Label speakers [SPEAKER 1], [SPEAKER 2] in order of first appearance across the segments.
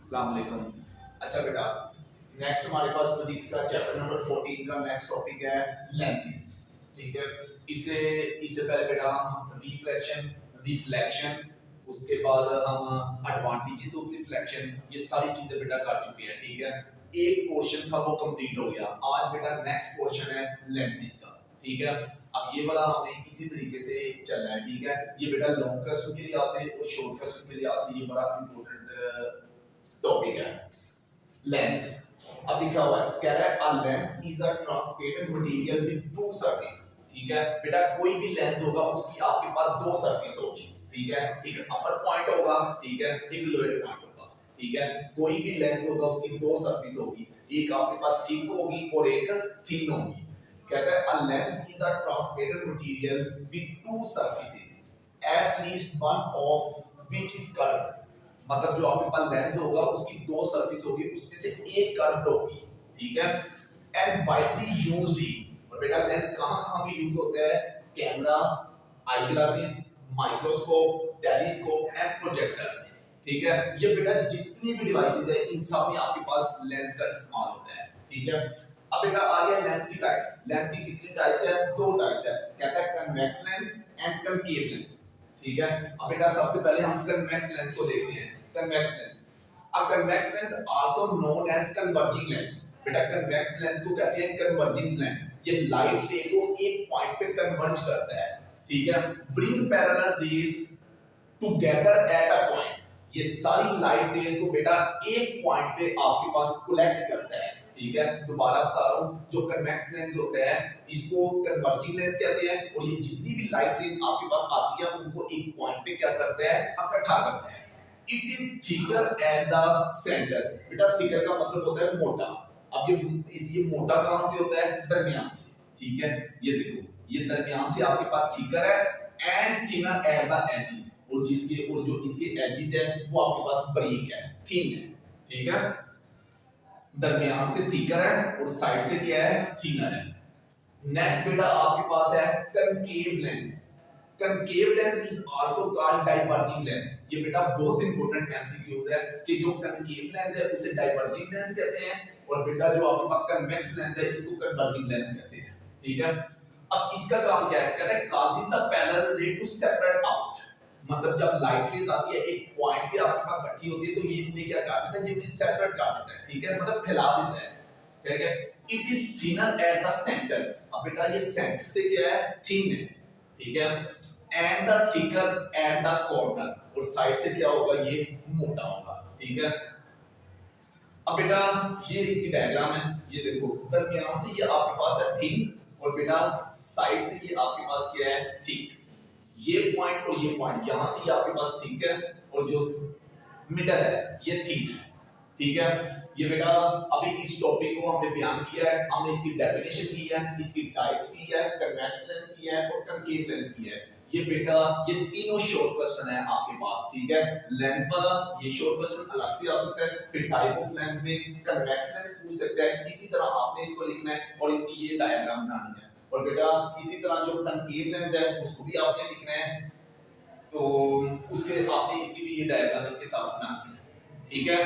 [SPEAKER 1] अस्सलाम वालेकुम। अच्छा बेटा, नेक्स्ट हमारे पास फिजिक्स का चैप्टर नंबर 14 का नेक्स्ट टॉपिक है लेंसेज। ठीक है, इससे इससे पहले बेटा हम रिफ्रैक्शन, रिफ्लेक्शन, उसके बाद हम एडवांटेजेस ऑफ रिफ्लेक्शन, ये सारी चीजें बेटा कर चुके हैं। ठीक है, एक पोर्शन था वो कंप्लीट हो गया। आज बेटा नेक्स्ट पोर्शन है लेंसेज का। ठीक है, अब ये वाला हमने इसी तरीके से चलना है। ठीक है, ये बेटा लॉन्ग क्वेश्चन के लिहाज से और शॉर्ट क्वेश्चन के लिहाज से ये बड़ा इंपॉर्टेंट टॉपिक है लेंस। अब लिखा हुआ है, कह रहा है a lens is a transparent material with two surface. ठीक है बेटा, कोई भी लेंस होगा उसकी आपके पास दो सरफेस होगी। ठीक है, एक अपर पॉइंट होगा, ठीक है, एक लोअर पॉइंट होगा। ठीक है, कोई भी लेंस होगा उसकी दो सरफेस होगी, एक आपके पास थिक होगी और एक थिन होगी। कहता है a lens is a transparent material with two surfaces at least one of which is curved. मतलब जो आपके पास लेंस होगा उसकी दो सरफेस होगी, उसमें से एक कर्व्ड होगी। ठीक है, एंड वाइडली यूज्ड इन। और बेटा लेंस कहां-कहां पे यूज होता है? Camera, eye glasses, microscope, telescope and projector. ठीक है, ये बेटा जितनी भी डिवाइसेस है इन सब में आपके पास लेंस का इस्तेमाल होता है। ठीक है, अब बेटा आ गया लेंस की टाइप्स। लेंस की कितनी टाइप्स है? दो टाइप्स है। कहता है convex lens and concave lens. ठीक है, अब बेटा सबसे पहले हम कन्वेक्स लेंस को देखते हैं। कन्वेक्स लेंस, अब convex lens also known as converging lens. बेटा कन्वेक्स लेंस को कहते हैं कन्वर्जिंग लेंस। ये लाइट रे को एक पॉइंट पे कन्वर्ज करता है। ठीक है, bring parallel raise together at a point. ये सारी लाइट रेज को बेटा एक पॉइंट पे आपके पास कलेक्ट करता है। ठीक है, दोबारा बता रहा हूं, जो कन्वेक्स लेंस होते हैं इसको कन्वर्जिंग लेंस कहते हैं, और ये जितनी भी लाइट रेज आपके पास आती है उनको एक पॉइंट पे क्या करते हैं? इकट्ठा करते हैं। It is thicker at the centre. बेटा थिकर का मतलब होता है मोटा। अब ये मोटा कहां से होता है? दरमियान से। ठीक है, ये देखो, ये दरमियान से आपके पास थिकर है and thinner at the edges, और जो इसके एजेस है वो आपके पास बारीक है, थिन है। ठीक है, दरमियान से थिकर है और साइड से क्या है? थिनर है। नेक्स्ट बेटा आपके पास है concave lens. Concave lens is also called diverging lens. ये बेटा बहुत इंपॉर्टेंट एमसीक्यू है कि जो कनकेव लेंस है उसे डाइवर्जिंग लेंस कहते हैं, और बेटा जो आपके पास कन्वेक्स लेंस है इसको कन्वर्जिंग लेंस कहते हैं। ठीक है, अब इसका काम क्या है? कहता है causes the parallel ray to separate out। मतलब जब लाइट रेज आती है एक पॉइंट पे आपके पास इकट्ठी होती है तो ये इन्हें क्या कर देता है? ये इन्हें सेपरेट कर देता है। ठीक है, मतलब फैला देता है। ठीक है, it is thinner at the centre. अब बेटा ये सेंटर से क्या है? थिन है। ठीक है, and the thicker at the corner, और साइड से क्या होगा? ये मोटा होगा। ठीक है, अब बेटा ये इसकी डायग्राम है, ये देखो दरमियान से ये आपके पास है थिन, और बेटा साइड से ये आपके पास क्या है? थिक। ये पॉइंट और ये पॉइंट यहां से ये आपके पास थिक है, और जो मिडल है ये थिन है। ठीक है, ये बेटा अभी इस टॉपिक को हमने बयान किया है, हमने इसकी डेफिनेशन की है, इसकी टाइप्स की है, कन्वेक्स लेंस की है और कनकेव लेंस की है। ये बेटा ये तीनों शॉर्ट क्वेश्चन है आपके पास। ठीक है, लेंस वाला ये शॉर्ट क्वेश्चन अलग से आ सकता है, फिर टाइप ऑफ लेंस में कन्वेक्स लेंस पूछ सकता है, इसी तरह आपने इसको लिखना है और इसकी ये डायग्राम बनानी है। और बेटा इसी तरह जो कनकेव लेंस है उसको भी आपने लिखना है, तो उसके आपने इसकी भी ये डायग्राम इसके साथ बनानी है। ठीक है,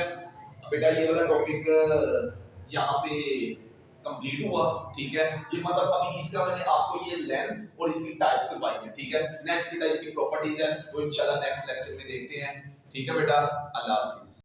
[SPEAKER 1] बेटा ये वाला टॉपिक यहाँ पे कंप्लीट हुआ। ठीक है, ये मतलब अभी इसका मैंने आपको ये लेंस और इसकी टाइप्स करवाई है। ठीक है, नेक्स्ट बेटा इसकी प्रॉपर्टीज है वो इंशाल्लाह नेक्स्ट लेक्चर में देखते हैं। ठीक है बेटा, अल्लाह हाफिज।